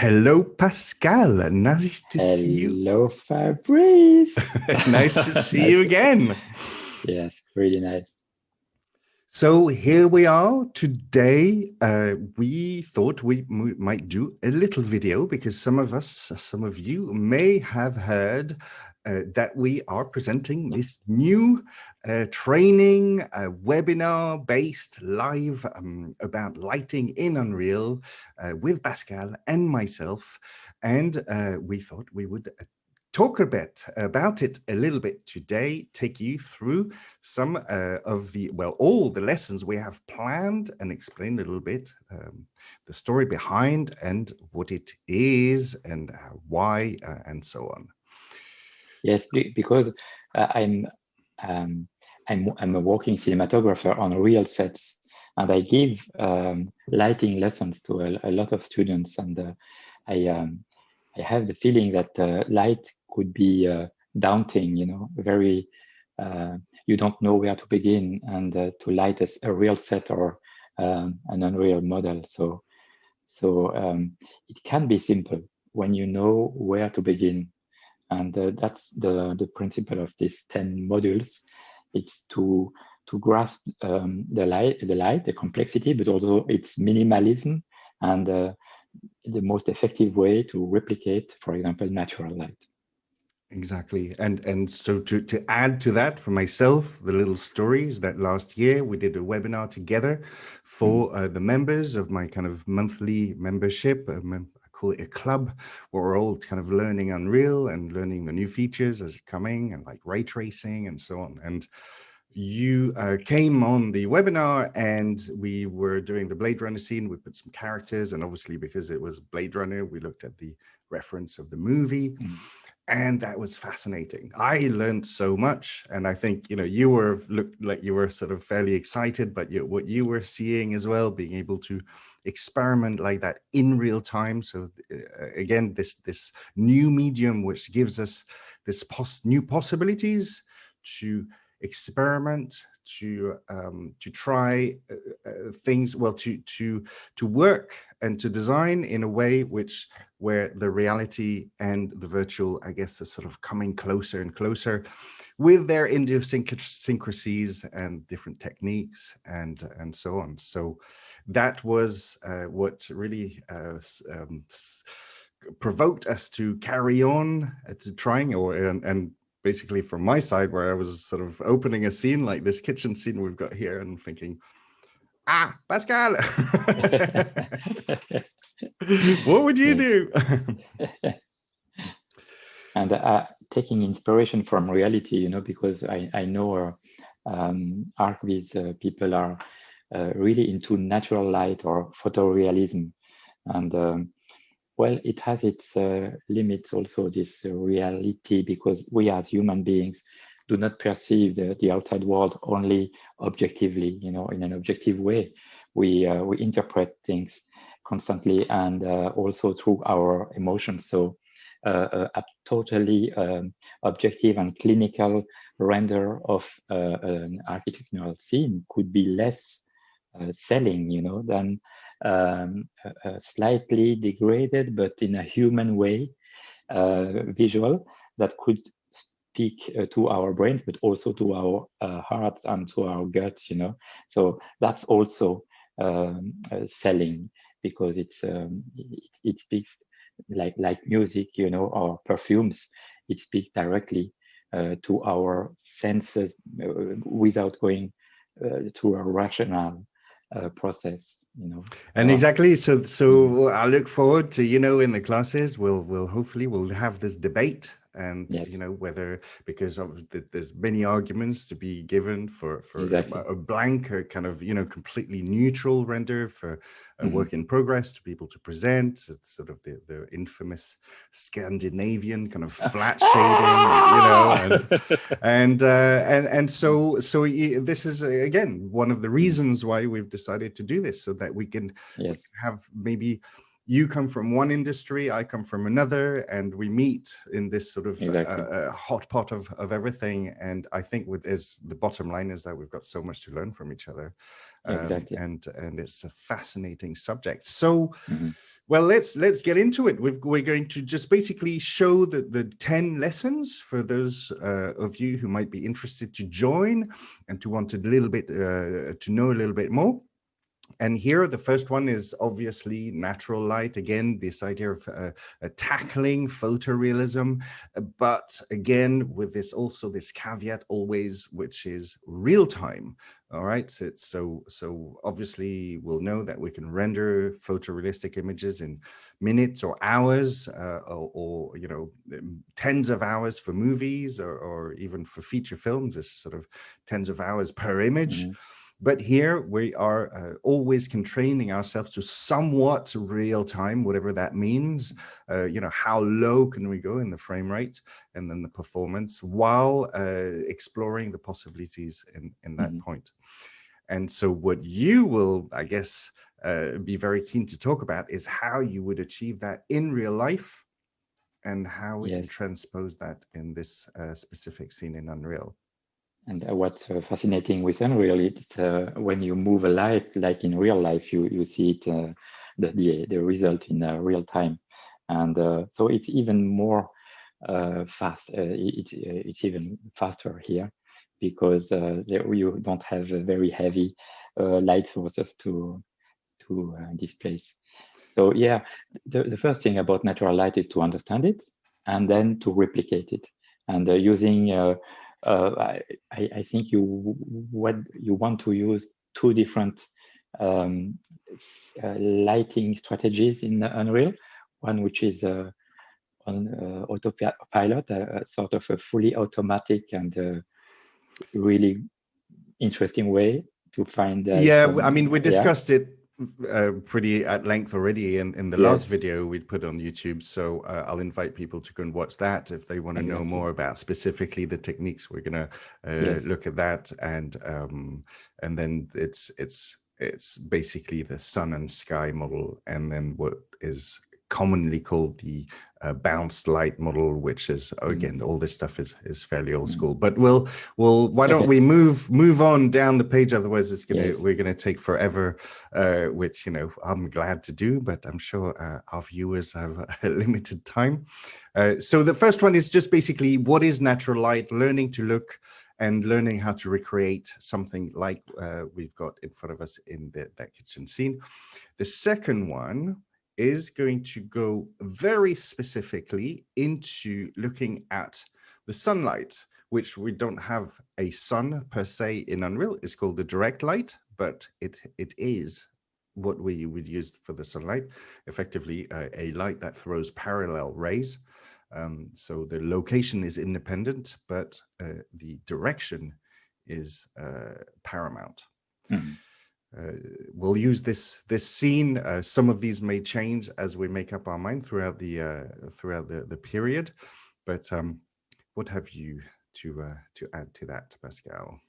Hello, Pascal. Nice to see you. Hello, Fabrice. Nice to see you again. Yes, really nice. So here we are today. We thought we might do a little video because some of you may have heard that we are presenting this new training webinar-based live about lighting in Unreal with Pascal and myself. And we thought we would talk a bit about it a little bit today, take you through some of the, all the lessons we have planned and explain a little bit the story behind and what it is and why and so on. Yes, because I'm a working cinematographer on real sets, and I give lighting lessons to a lot of students, and I have the feeling that light could be daunting, very, you don't know where to begin and to light a real set or an Unreal model. So it can be simple when you know where to begin. And that's the principle of these 10 modules. It's to grasp the light, the complexity, but also its minimalism and the most effective way to replicate, for example, natural light. Exactly. And so to add to that for myself, the little stories that last year we did a webinar together for the members of my kind of monthly membership. I call it a club, where we're all kind of learning Unreal and learning the new features as coming and like ray tracing and so on. And you came on the webinar and we were doing the Blade Runner scene. We put some characters, and obviously because it was Blade Runner, we looked at the reference of the movie. And that was fascinating. I learned so much. And I think, you looked like you were sort of fairly excited, but what you were seeing as well, being able to experiment like that in real time. So again, this new medium, which gives us this new possibilities to experiment, to try things, to work and to design in a way where the reality and the virtual, I guess, are sort of coming closer and closer with their idiosyncrasies and different techniques and so on. So that was what really provoked us to carry on to trying, and basically from my side, where I was sort of opening a scene like this kitchen scene we've got here and thinking, Pascal, what would you do? And taking inspiration from reality, because I know these people are really into natural light or photorealism. And well, it has its limits also, this reality, because we as human beings do not perceive the outside world only objectively, in an objective way. We interpret things constantly and also through our emotions. So a totally objective and clinical render of an architectural scene could be less selling, than slightly degraded, but in a human way, visual that could speak to our brains, but also to our hearts and to our guts, So that's also selling, because it speaks like music, or perfumes. It speaks directly to our senses without going through a rational process, And exactly, so I look forward to, in the classes we'll hopefully have this debate, and yes. Whether, because there's many arguments to be given for Exactly. a blank or kind of completely neutral render for a work in progress to be able to present. It's sort of the infamous Scandinavian kind of flat shading, and so this is again one of the reasons why we've decided to do this, so that we can yes. have maybe you come from one industry, I come from another, and we meet in this sort of hot pot of everything. And I think the bottom line is that we've got so much to learn from each other. And it's a fascinating subject. So, well, let's get into it. We're going to just basically show the 10 lessons for those of you who might be interested to join and to want a little bit to know a little bit more. And here, the first one is obviously natural light. Again, this idea of tackling photorealism, but again, with this caveat always, which is real time. All right, so obviously we'll know that we can render photorealistic images in minutes or hours, or tens of hours for movies, or even for feature films, it's sort of tens of hours per image. But here we are always constraining ourselves to somewhat real time, whatever that means. How low can we go in the frame rate and then the performance, while exploring the possibilities in that point. And so what you will, I guess, be very keen to talk about is how you would achieve that in real life and how we can transpose that in this specific scene in Unreal. And what's fascinating with Unreal is when you move a light, like in real life, you see it, the result in real time, and so it's even more fast. It's even faster here because you don't have very heavy light sources to displace. So yeah, the first thing about natural light is to understand it and then to replicate it, and using. I think you want to use two different lighting strategies in Unreal. One which is on autopilot, sort of a fully automatic and really interesting way to find. I mean, we discussed it pretty at length already in the last video we'd put on YouTube. So I'll invite people to go and watch that if they want to know more about specifically the techniques. We're going to look at that, and then it's basically the sun and sky model, and then what is commonly called the bounced light model, which is again all this stuff is fairly old school. But we'll why don't we move on down the page? Otherwise, we're gonna take forever, which I'm glad to do, but I'm sure our viewers have a limited time. So the first one is just basically what is natural light, learning to look and learning how to recreate something like we've got in front of us in that kitchen scene. The second one is going to go very specifically into looking at the sunlight, which we don't have a sun per se in Unreal. It's called the direct light, but it is what we would use for the sunlight, effectively a light that throws parallel rays. So the location is independent, but the direction is paramount. We'll use this scene. Some of these may change as we make up our mind throughout the period. But what have you to add to that, Pascal?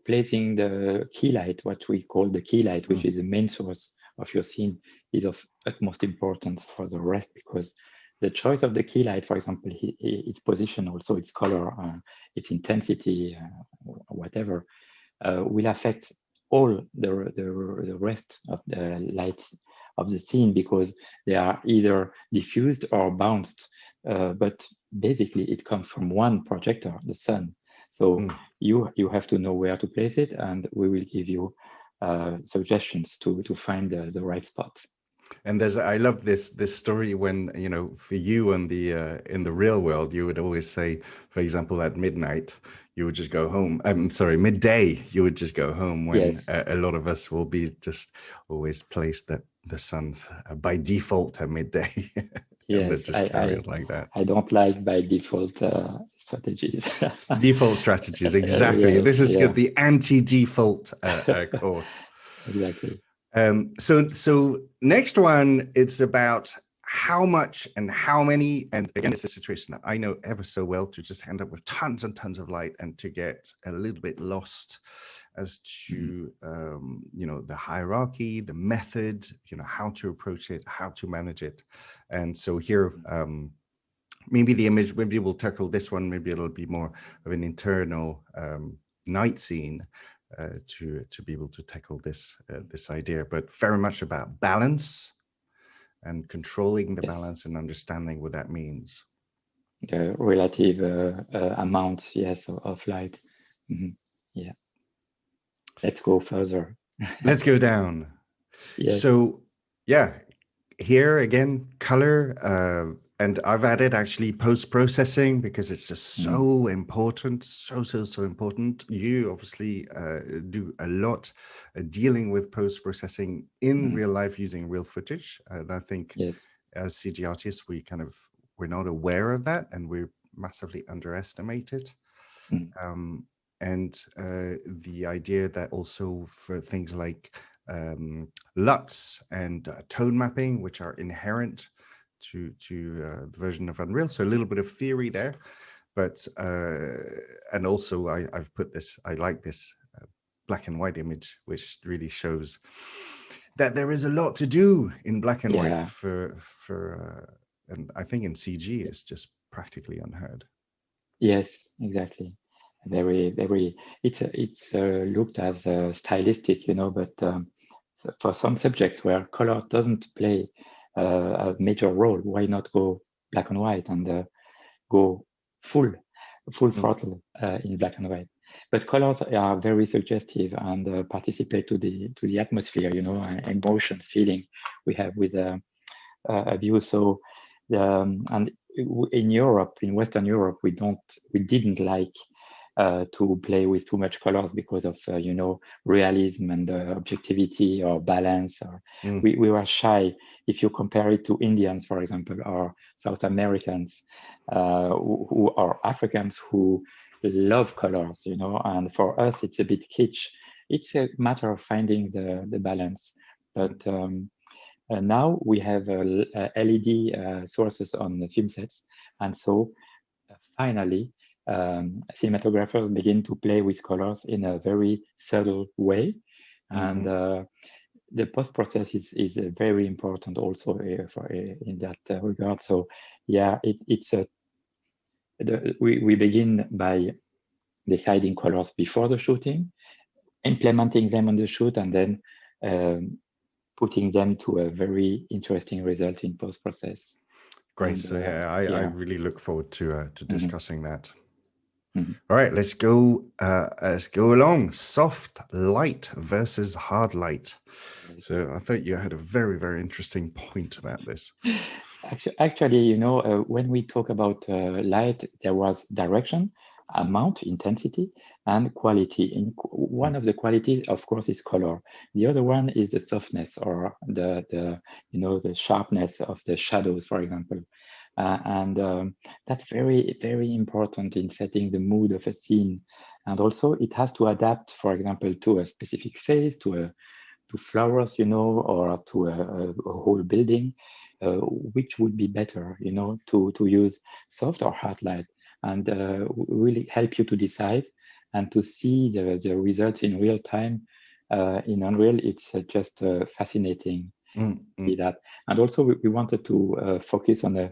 Placing the key light, what we call the key light, which is the main source of your scene, is of utmost importance for the rest, because the choice of the key light, for example, its position, also its color, its intensity, whatever, will affect all the rest of the light of the scene, because they are either diffused or bounced. But basically, it comes from one projector, the sun. So you have to know where to place it, and we will give you suggestions to find the right spot. And I love this story when, for you in the real world, you would always say, for example, at midnight, you would just go home. I'm sorry, midday, you would just go home, when a lot of us will be just always placed at the sun by default at midday. Yes, just carry it like that. I don't like by default strategies. Default strategies, exactly. This is good. The anti-default course. Exactly. So next one, it's about how much and how many, and again, it's a situation that I know ever so well, to just end up with tons and tons of light and to get a little bit lost as to the hierarchy, the method, how to approach it, how to manage it. And so here, maybe the image, maybe we'll tackle this one, maybe it'll be more of an internal night scene to be able to tackle this idea, but very much about balance and controlling the balance and understanding what that means. The relative amount, yes, of light. Yeah. Let's go further. Let's go down. Yes. So, yeah, here again, color, and I've added actually post-processing because it's just so important, so important. You obviously do a lot dealing with post-processing in real life using real footage. And I think as CG artists, we're not aware of that, and we massively underestimate it. And the idea that also for things like LUTs and tone mapping, which are inherent to the version of Unreal. So a little bit of theory there, but and also I've put this, I like this black and white image, which really shows that there is a lot to do in black and white and I think in CG it's just practically unheard. Yes, exactly. Very. It's looked as stylistic, but so for some subjects where color doesn't play a major role, why not go black and white and go full throttle in black and white? But colors are very suggestive and participate to the atmosphere, emotions, feeling we have with a view. So, and in Europe, in Western Europe, we didn't like to play with too much colors because of realism and objectivity or balance. Or we were shy. If you compare it to Indians, for example, or South Americans who are Africans who love colors, and for us it's a bit kitsch. It's a matter of finding the balance. But now we have LED sources on the film sets, and so finally cinematographers begin to play with colors in a very subtle way, and the post-process is very important also in that regard. So yeah, we begin by deciding colors before the shooting, implementing them on the shoot, and then putting them to a very interesting result in post-process. Great. So I really look forward to discussing that. All right, let's go along. Soft light versus hard light. So I thought you had a very, very interesting point about this. Actually, when we talk about light, there was direction, amount, intensity, and quality. And one of the qualities, of course, is color. The other one is the softness, or the sharpness of the shadows, for example. And that's very, very important in setting the mood of a scene. And also, it has to adapt, for example, to a specific face, to flowers, or to a whole building. Which would be better, to use soft or hard light, and really help you to decide and to see the results in real time. In Unreal, it's just fascinating to see that. And also, we wanted to focus on a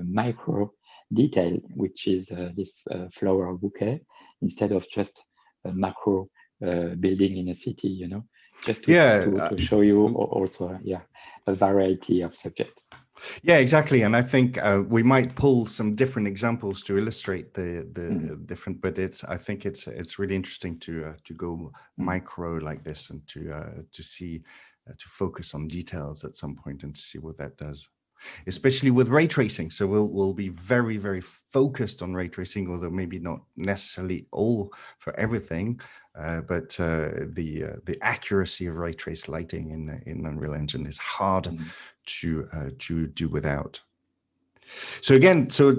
micro detail, which is this flower bouquet, instead of just a macro building in a city, just to show you also a variety of subjects. Yeah, exactly. And I think we might pull some different examples to illustrate the different, but I think it's really interesting to go micro like this and to see to focus on details at some point and to see what that does, especially with ray tracing. So we'll be very, very focused on ray tracing, although maybe not necessarily all for everything. But the accuracy of ray trace lighting in Unreal Engine is hard to do without. So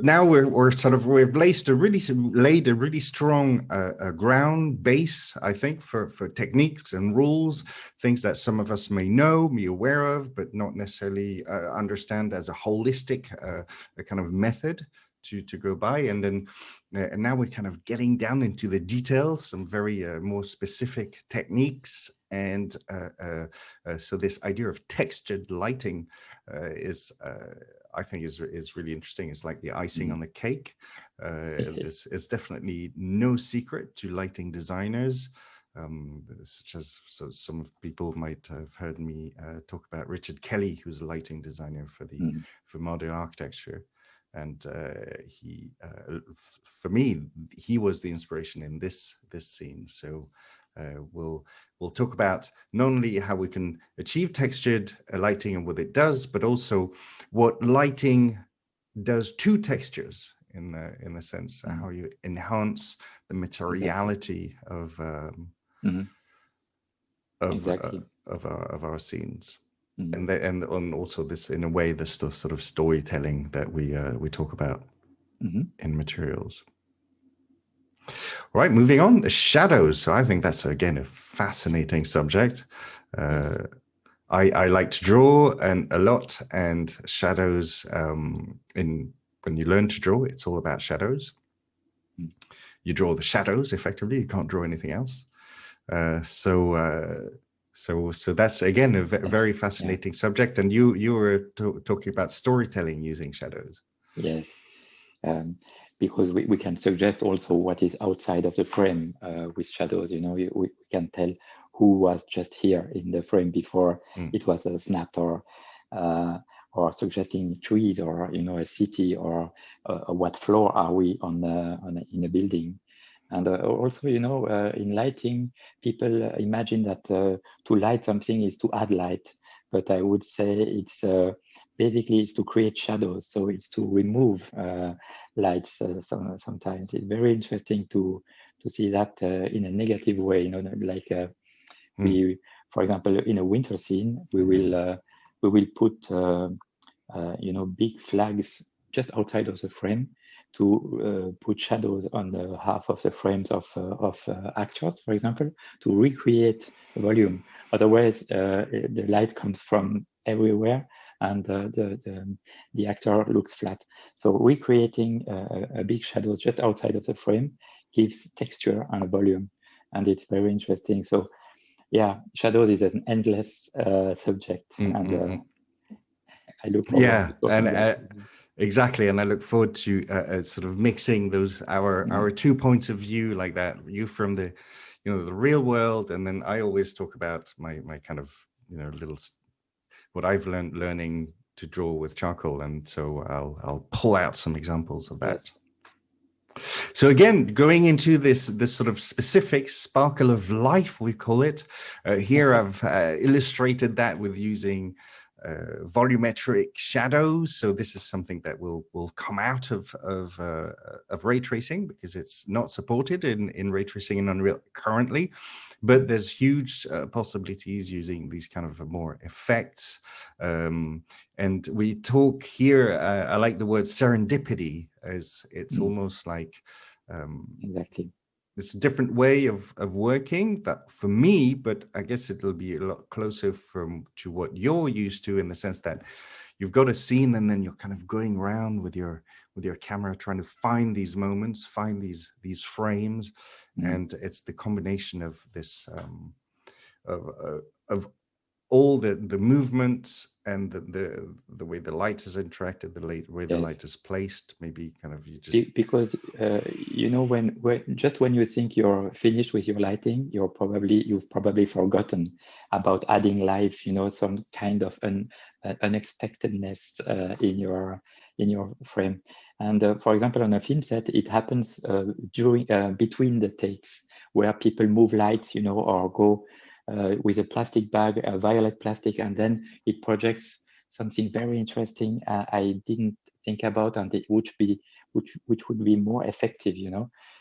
now we've laid a really strong ground base, I think, for techniques and rules, things that some of us may know, be aware of, but not necessarily understand as a holistic kind of method to go by, and then and now we're kind of getting down into the details, some very more specific techniques, and so this idea of textured lighting is I think is really interesting. It's like the icing on the cake. This is definitely no secret to lighting designers. Such as some people might have heard me talk about Richard Kelly, who's a lighting designer for modern architecture, and he, for me, he was the inspiration in this scene. So we'll talk about not only how we can achieve textured lighting and what it does, but also what lighting does to textures in the sense how you enhance the materiality of of our scenes, and also this, in a way, this sort of storytelling that we talk about in materials. All right, moving on, the shadows. So I think that's again a fascinating subject. I like to draw a lot, and shadows. When you learn to draw, it's all about shadows. You draw the shadows effectively. You can't draw anything else. So that's again a very fascinating subject. And you were talking about storytelling using shadows. Yes, because we can suggest also what is outside of the frame with shadows. You know, we can tell who was just here in the frame before it was snapped, or suggesting trees, or a city, or what floor are we on in a building. And also, in lighting, people imagine that to light something is to add light, but I would say it's basically it's to create shadows. So it's to remove lights. Sometimes it's very interesting to see that in a negative way. Like we, for example, in a winter scene, we will put big flags just outside of the frame to put shadows on the half of the frames of actors, for example, to recreate volume. Otherwise, the light comes from everywhere, and the actor looks flat. So recreating a big shadow just outside of the frame gives texture and a volume, and it's very interesting. So yeah, shadows is an endless subject, and I look forward to talking about it. Exactly, and I look forward to sort of mixing those our 2 points of view like that. You from the the real world, and then I always talk about my kind of little what I've learning to draw with charcoal, and so I'll pull out some examples of that. Yes. So again, going into this sort of specific sparkle of life, we call it. Here I've illustrated that with using volumetric shadows. So this is something that will come out of ray tracing, because it's not supported in ray tracing in Unreal currently, but there's huge possibilities using these kind of more effects. And we talk here, I like the word serendipity, as it's almost like exactly. it's a different way of working that for me, but I guess it'll be a lot closer to what you're used to, in the sense that you've got a scene and then you're kind of going around with your camera trying to find these moments, find these frames, and it's the combination of this of all the movements and the way the light is interacted, the way the light is placed. Maybe kind of you just because when you think you're finished with your lighting, you've probably forgotten about adding life, some kind of unexpectedness in your frame. And for example, on a film set, it happens between the takes, where people move lights, or go with a plastic bag, a violet plastic, and then it projects something very interesting I didn't think about, and which would be more effective,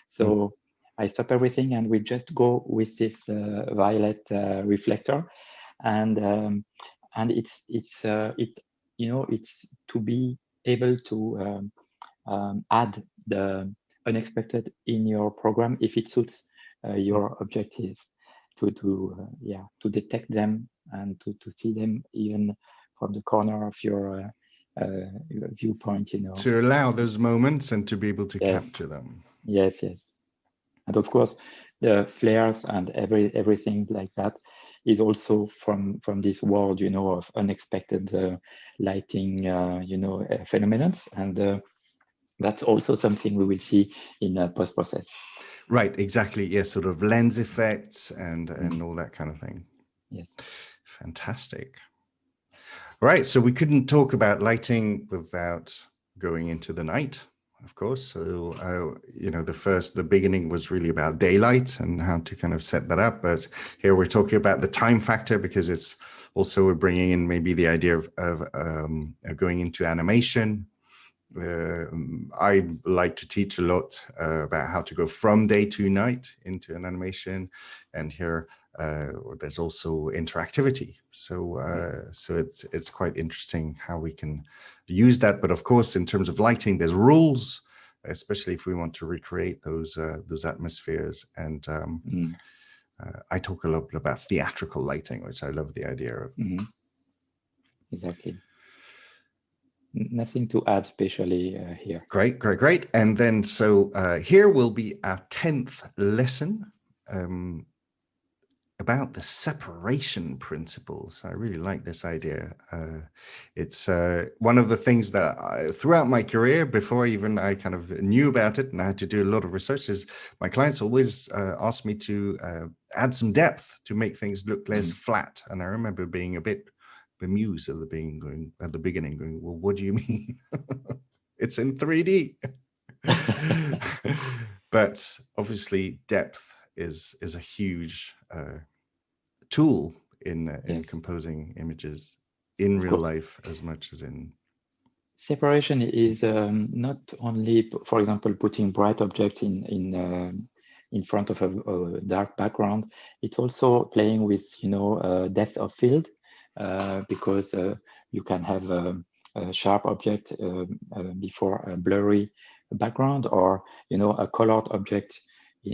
So I stop everything, and we just go with this violet reflector, and it's to be able to add the unexpected in your program if it suits your objectives. To detect them and to see them even from the corner of your viewpoint, To allow those moments and to be able to capture them. Yes. And of course, the flares and everything like that is also from this world, of unexpected lighting, phenomena. And that's also something we will see in post-process. Right, exactly. Yes, sort of lens effects and all that kind of thing. Yes. Fantastic. Right, so we couldn't talk about lighting without going into the night, of course. So, the beginning was really about daylight and how to kind of set that up. But here we're talking about the time factor, because it's also, we're bringing in maybe the idea of going into animation. I like to teach a lot about how to go from day to night into an animation, and here there's also interactivity. So it's quite interesting how we can use that. But of course, in terms of lighting, there's rules, especially if we want to recreate those atmospheres. And I talk a lot about theatrical lighting, which I love the idea of. Exactly. Nothing to add especially here. Great. And then so here will be our 10th lesson about the separation principle. So I really like this idea. It's one of the things that throughout my career, before even I kind of knew about it and I had to do a lot of research, is my clients always ask me to add some depth to make things look less flat. And I remember being a bit bemused at the beginning going, well, what do you mean? It's in 3D. But obviously depth is a huge tool in composing images in real life as much as in. Separation is not only, for example, putting bright objects in front of a dark background. It's also playing with depth of field, because you can have a sharp object before a blurry background, or a colored object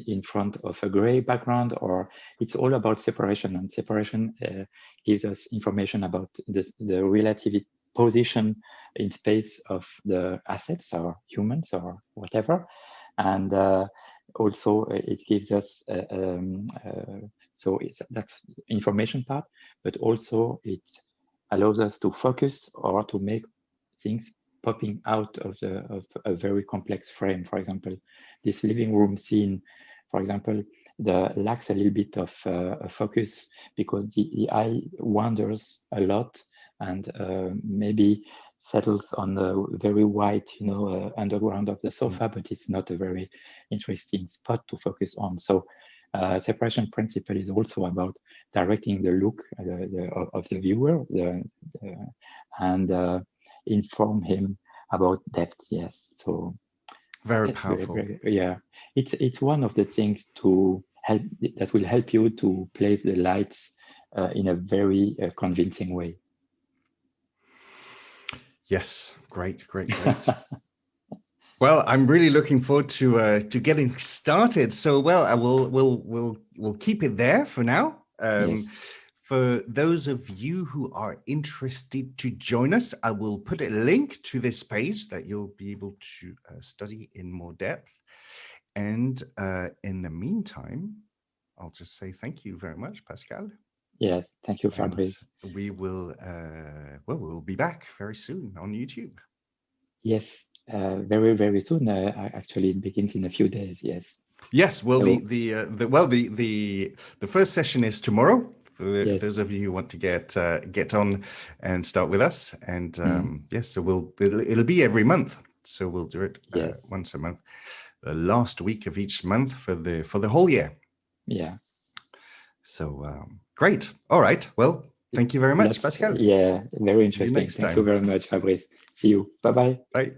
in front of a gray background. Or it's all about separation, and separation gives us information about the relative position in space of the assets or humans or whatever. And also it gives us so that's information part, but also it allows us to focus or to make things popping out of a very complex frame. For example, this living room scene, for example, lacks a little bit of focus because the eye wanders a lot and maybe settles on the very white, underground of the sofa, but it's not a very interesting spot to focus on. So separation principle is also about directing the look of the viewer and inform him about depth. Yes, so very powerful. It's one of the things to help that will help you to place the lights in a very convincing way. Yes, great. Well, I'm really looking forward to getting started. So, we'll keep it there for now. Yes. For those of you who are interested to join us, I will put a link to this page that you'll be able to study in more depth. And in the meantime, I'll just say thank you very much, Pascal. Yes, thank you, Fabrice. And we will, we'll be back very soon on YouTube. Yes, very, very soon. Actually, it begins in a few days. Yes. Yes. Well, the first session is tomorrow. For those of you who want to get on and start with us, and yes, so it'll be every month. So we'll do it once a month, the last week of each month for the whole year. Yeah. So great. All right. Well, thank you very much, Pascal. Yeah, very interesting. Thank you very much, Fabrice. See you. Bye-bye. Bye.